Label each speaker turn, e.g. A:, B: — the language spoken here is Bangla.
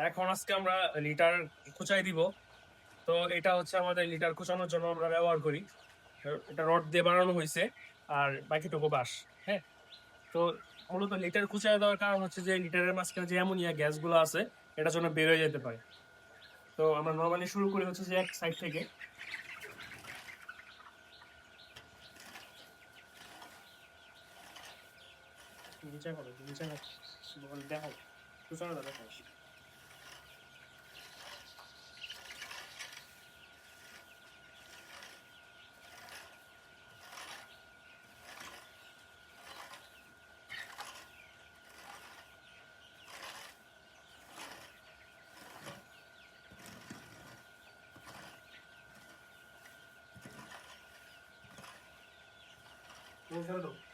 A: এখন আজকে আমরা লিটার খুঁচাই দিব। তো এটা হচ্ছে আমাদের লিটার খুঁচানোর জন্য আমরা ব্যবহার করি। এটা রড দিয়ে বানানো হয়েছে, আর বাকিটুকু বাঁশ। হ্যাঁ, তো মূলত লিটার খুঁচাই দেওয়ার কারণ হচ্ছে যে লিটারের মাঝখানে যে অ্যামোনিয়া গ্যাস গুলো আছে এটার জন্য বের হয়ে যেতে পারে। তো আমরা নর্মালি শুরু করি হচ্ছে যে এক সাইড থেকে। নিচে করো, নিচে দেখো, খুঁচানোটা দেখো। ছেড়ে দাও।